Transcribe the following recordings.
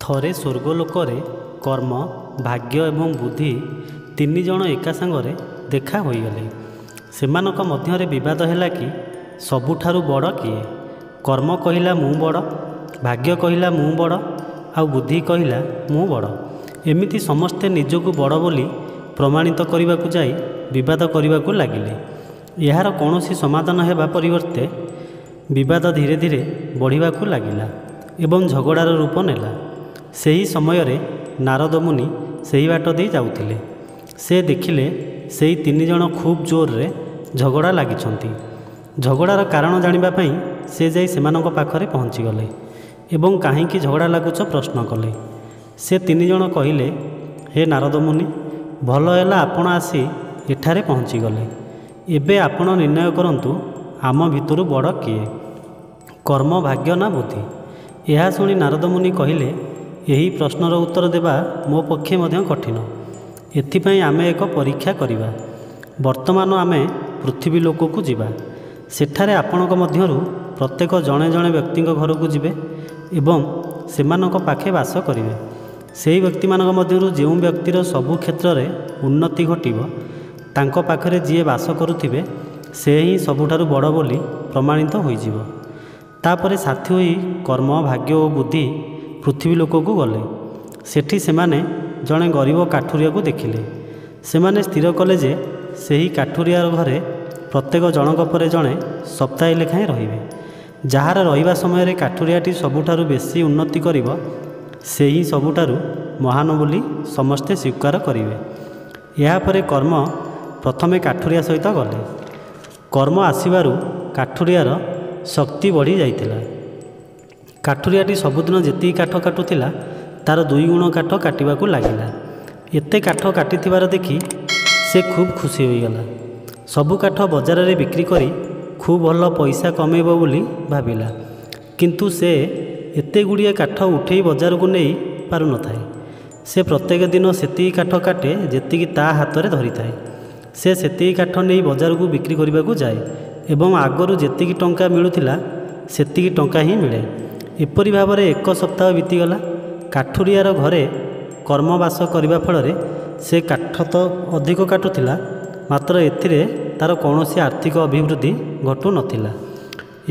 ଥରେ ସ୍ୱର୍ଗଲୋକରେ କର୍ମ, ଭାଗ୍ୟ ଏବଂ ବୁଦ୍ଧି ତିନି ଜଣ ଏକା ସାଙ୍ଗରେ ଦେଖା ହୋଇଗଲେ। ସେମାନଙ୍କ ମଧ୍ୟରେ ବିବାଦ ହେଲା କି ସବୁଠାରୁ ବଡ଼ କିଏ। କର୍ମ କହିଲା ମୁଁ ବଡ଼, ଭାଗ୍ୟ କହିଲା ମୁଁ ବଡ଼, ଆଉ ବୁଦ୍ଧି କହିଲା ମୁଁ ବଡ଼। ଏମିତି ସମସ୍ତେ ନିଜକୁ ବଡ଼ ବୋଲି ପ୍ରମାଣିତ କରିବାକୁ ଯାଇ ବିବାଦ କରିବାକୁ ଲାଗିଲେ। ଏହାର କୌଣସି ସମାଧାନ ହେବା ପରିବର୍ତ୍ତେ ବିବାଦ ଧୀରେ ଧୀରେ ବଢ଼ିବାକୁ ଲାଗିଲା ଏବଂ ଝଗଡ଼ାର ରୂପ ନେଲା। ସେହି ସମୟରେ ନାରଦ ମୁନି ସେହି ବାଟ ଦେଇ ଯାଉଥିଲେ। ସେ ଦେଖିଲେ ସେହି ତିନି ଜଣ ଖୁବ୍ ଜୋରରେ ଝଗଡ଼ା ଲାଗିଛନ୍ତି। ଝଗଡ଼ାର କାରଣ ଜାଣିବା ପାଇଁ ସେ ଯାଇ ସେମାନଙ୍କ ପାଖରେ ପହଞ୍ଚିଗଲେ ଏବଂ କାହିଁକି ଝଗଡ଼ା ଲାଗୁଛ ପ୍ରଶ୍ନ କଲେ। ସେ ତିନି ଜଣ କହିଲେ, ହେ ନାରଦ ମୁନି, ଭଲ ହେଲା ଆପଣ ଆସି ଏଠାରେ ପହଞ୍ଚିଗଲେ। ଏବେ ଆପଣ ନିର୍ଣ୍ଣୟ କରନ୍ତୁ ଆମ ଭିତରୁ ବଡ଼ କିଏ, କର୍ମ, ଭାଗ୍ୟ ନା ବୁଦ୍ଧି। ଏହା ଶୁଣି ନାରଦ ମୁନି କହିଲେ, ଏହି ପ୍ରଶ୍ନର ଉତ୍ତର ଦେବା ମୋ ପକ୍ଷେ ମଧ୍ୟ କଠିନ। ଏଥିପାଇଁ ଆମେ ଏକ ପରୀକ୍ଷା କରିବା। ବର୍ତ୍ତମାନ ଆମେ ପୃଥିବୀ ଲୋକକୁ ଯିବା। ସେଠାରେ ଆପଣଙ୍କ ମଧ୍ୟରୁ ପ୍ରତ୍ୟେକ ଜଣେ ଜଣେ ବ୍ୟକ୍ତିଙ୍କ ଘରକୁ ଯିବେ ଏବଂ ସେମାନଙ୍କ ପାଖେ ବାସ କରିବେ। ସେହି ବ୍ୟକ୍ତିମାନଙ୍କ ମଧ୍ୟରୁ ଯେଉଁ ବ୍ୟକ୍ତିର ସବୁ କ୍ଷେତ୍ରରେ ଉନ୍ନତି ଘଟିବ, ତାଙ୍କ ପାଖରେ ଯିଏ ବାସ କରୁଥିବେ ସେ ହିଁ ସବୁଠାରୁ ବଡ଼ ବୋଲି ପ୍ରମାଣିତ ହୋଇଯିବ। ତାପରେ ସାଥୀ ହୋଇ କର୍ମ, ଭାଗ୍ୟ ଓ ବୁଦ୍ଧି ପୃଥିବୀ ଲୋକକୁ ଗଲେ। ସେଠି ସେମାନେ ଜଣେ ଗରିବ କାଠୁରିଆକୁ ଦେଖିଲେ। ସେମାନେ ସ୍ଥିର କଲେ ଯେ ସେହି କାଠୁରିଆର ଘରେ ପ୍ରତ୍ୟେକ ଜଣଙ୍କ ପରେ ଜଣେ ସପ୍ତାହେ ଲେଖାଏଁ ରହିବେ। ଯାହାର ରହିବା ସମୟରେ କାଠୁରିଆଟି ସବୁଠାରୁ ବେଶୀ ଉନ୍ନତି କରିବ, ସେ ହିଁ ସବୁଠାରୁ ମହାନ ବୋଲି ସମସ୍ତେ ସ୍ୱୀକାର କରିବେ। ଏହାପରେ କର୍ମ ପ୍ରଥମେ କାଠୁରିଆ ସହିତ ଗଲେ। କର୍ମ ଆସିବାରୁ କାଠୁରିଆର ଶକ୍ତି ବଢ଼ି ଯାଇଥିଲା। କାଠୁରିଆଟି ସବୁଦିନ ଯେତିକି କାଠ କାଟୁଥିଲା ତାର 2 ଗୁଣ କାଠ କାଟିବାକୁ ଲାଗିଲା। ଏତେ କାଠ କାଟିଥିବାର ଦେଖି ସେ ଖୁବ୍ ଖୁସି ହୋଇଗଲା। ସବୁ କାଠ ବଜାରରେ ବିକ୍ରି କରି ଖୁବ୍ ଭଲ ପଇସା କମେଇବ ବୋଲି ଭାବିଲା। କିନ୍ତୁ ସେ ଏତେ ଗୁଡ଼ିଏ କାଠ ଉଠେଇ ବଜାରକୁ ନେଇ ପାରୁନଥାଏ। ସେ ପ୍ରତ୍ୟେକ ଦିନ ସେତିକି କାଠ କାଟେ ଯେତିକି ତା ହାତରେ ଧରିଥାଏ। ସେ ସେତିକି କାଠ ନେଇ ବଜାରକୁ ବିକ୍ରି କରିବାକୁ ଯାଏ ଏବଂ ଆଗରୁ ଯେତିକି ଟଙ୍କା ମିଳୁଥିଲା ସେତିକି ଟଙ୍କା ହିଁ ମିଳେ। ଏପରି ଭାବରେ 1 ସପ୍ତାହ ବିତିଗଲା। କାଠୁରିଆର ଘରେ କର୍ମବାସ କରିବା ଫଳରେ ସେ କାଠ ତ ଅଧିକ କାଟୁଥିଲା, ମାତ୍ର ଏଥିରେ ତାର କୌଣସି ଆର୍ଥିକ ଅଭିବୃଦ୍ଧି ଘଟୁନଥିଲା।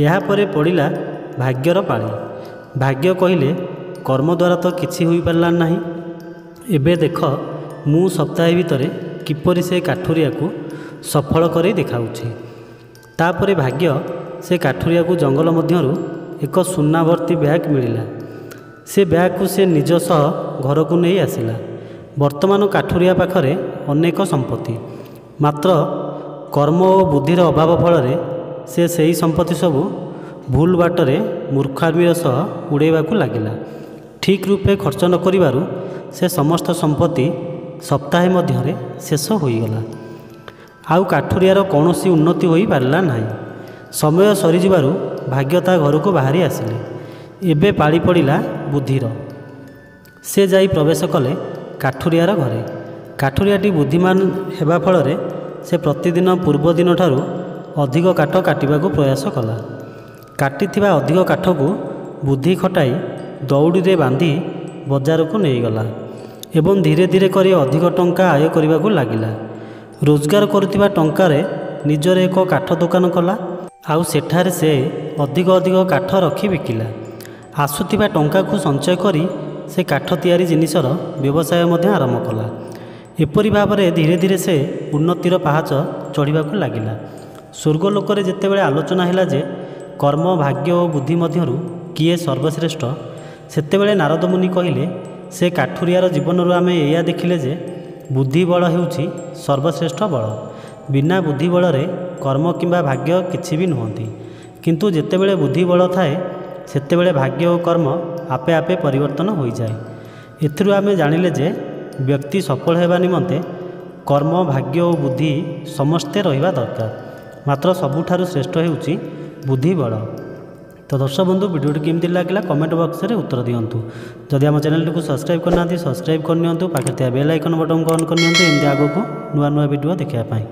ଏହାପରେ ପଡ଼ିଲା ଭାଗ୍ୟର ପାଳି। ଭାଗ୍ୟ କହିଲେ, କର୍ମ ଦ୍ୱାରା ତ କିଛି ହୋଇପାରିଲା ନାହିଁ। ଏବେ ଦେଖ ମୁଁ ସପ୍ତାହେ ଭିତରେ କିପରି ସେ କାଠୁରିଆକୁ ସଫଳ କରି ଦେଖାଉଛି। ତାପରେ ଭାଗ୍ୟ ସେ କାଠୁରିଆକୁ ଜଙ୍ଗଲ ମଧ୍ୟରୁ ଏକ ସୁନା ଭର୍ତ୍ତି ବ୍ୟାଗ୍ ମିଳିଲା। ସେ ବ୍ୟାଗ୍କୁ ସେ ନିଜ ସହ ଘରକୁ ନେଇ ଆସିଲା। ବର୍ତ୍ତମାନ କାଠୁରିଆ ପାଖରେ ଅନେକ ସମ୍ପତ୍ତି, ମାତ୍ର କର୍ମ ଓ ବୁଦ୍ଧିର ଅଭାବ ଫଳରେ ସେ ସେହି ସମ୍ପତ୍ତି ସବୁ ଭୁଲ ବାଟରେ ମୂର୍ଖାମିର ସହ ଉଡ଼ାଇବାକୁ ଲାଗିଲା। ଠିକ୍ ରୂପେ ଖର୍ଚ୍ଚ ନ କରିବାରୁ ସେ ସମସ୍ତ ସମ୍ପତ୍ତି ସପ୍ତାହେ ମଧ୍ୟରେ ଶେଷ ହୋଇଗଲା। ଆଉ କାଠୁରିଆର କୌଣସି ଉନ୍ନତି ହୋଇପାରିଲା ନାହିଁ। ସମୟ ସରିଯିବାରୁ ଭାଗ୍ୟ ତା ଘରକୁ ବାହାରି ଆସିଲେ। ଏବେ ପାଳି ପଡ଼ିଲା ବୁଦ୍ଧିର। ସେ ଯାଇ ପ୍ରବେଶ କଲେ କାଠୁରିଆର ଘରେ। କାଠୁରିଆଟି ବୁଦ୍ଧିମାନ ହେବା ଫଳରେ ସେ ପ୍ରତିଦିନ ପୂର୍ବ ଦିନଠାରୁ ଅଧିକ କାଠ କାଟିବାକୁ ପ୍ରୟାସ କଲା। କାଟିଥିବା ଅଧିକ କାଠକୁ ବୁଦ୍ଧି ଖଟାଇ ଦଉଡ଼ିରେ ବାନ୍ଧି ବଜାରକୁ ନେଇଗଲା ଏବଂ ଧୀରେ ଧୀରେ କରି ଅଧିକ ଟଙ୍କା ଆୟ କରିବାକୁ ଲାଗିଲା। ରୋଜଗାର କରୁଥିବା ଟଙ୍କାରେ ନିଜର ଏକ କାଠ ଦୋକାନ କଲା। ଆଉ ସେଠାରେ ସେ ଅଧିକ ଅଧିକ କାଠ ରଖି ବିକିଲା। ଆସୁଥିବା ଟଙ୍କାକୁ ସଞ୍ଚୟ କରି ସେ କାଠ ତିଆରି ଜିନିଷର ବ୍ୟବସାୟ ମଧ୍ୟ ଆରମ୍ଭ କଲା। ଏପରି ଭାବରେ ଧୀରେ ଧୀରେ ସେ ଉନ୍ନତିର ପାହାଚ ଚଢ଼ିବାକୁ ଲାଗିଲା। ସ୍ୱର୍ଗଲୋକରେ ଯେତେବେଳେ ଆଲୋଚନା ହେଲା ଯେ କର୍ମ, ଭାଗ୍ୟ ଓ ବୁଦ୍ଧି ମଧ୍ୟରୁ କିଏ ସର୍ବଶ୍ରେଷ୍ଠ, ସେତେବେଳେ ନାରଦ ମୁନି କହିଲେ, ସେ କାଠୁରିଆର ଜୀବନରୁ ଆମେ ଏଇଆ ଦେଖିଲେ ଯେ ବୁଦ୍ଧି ବଳ ହେଉଛି ସର୍ବଶ୍ରେଷ୍ଠ ବଳ। ବିନା ବୁଦ୍ଧି ବଳରେ କର୍ମ କିମ୍ବା ଭାଗ୍ୟ କିଛି ବି ନୁହନ୍ତି। କିନ୍ତୁ ଯେତେବେଳେ ବୁଦ୍ଧି ବଳ ଥାଏ ସେତେବେଳେ ଭାଗ୍ୟ ଓ କର୍ମ ଆପେ ଆପେ ପରିବର୍ତ୍ତନ ହୋଇଯାଏ। ଏଥିରୁ ଆମେ ଜାଣିଲେ ଯେ ବ୍ୟକ୍ତି ସଫଳ ହେବା ନିମନ୍ତେ କର୍ମ, ଭାଗ୍ୟ ଓ ବୁଦ୍ଧି ସମସ୍ତେ ରହିବା ଦରକାର, ମାତ୍ର ସବୁଠାରୁ ଶ୍ରେଷ୍ଠ ହେଉଛି ବୁଦ୍ଧି ବଳ। ତ ଦର୍ଶକ ବନ୍ଧୁ, ଭିଡ଼ିଓଟି କେମିତି ଲାଗିଲା କମେଣ୍ଟ ବକ୍ସରେ ଉତ୍ତର ଦିଅନ୍ତୁ। ଯଦି ଆମ ଚ୍ୟାନେଲଟିକୁ ସବସ୍କ୍ରାଇବ୍ କରିନାହାନ୍ତି ସବସ୍କ୍ରାଇବ୍ କରିନିଅନ୍ତୁ। ପାଖରେ ଥିବା ବେଲ୍ ଆଇକନ୍ ବଟନ୍କୁ ଅନ୍ କରିନିଅନ୍ତୁ, ଏମିତି ଆଗକୁ ନୂଆ ନୂଆ ଭିଡ଼ିଓ ଦେଖିବା ପାଇଁ।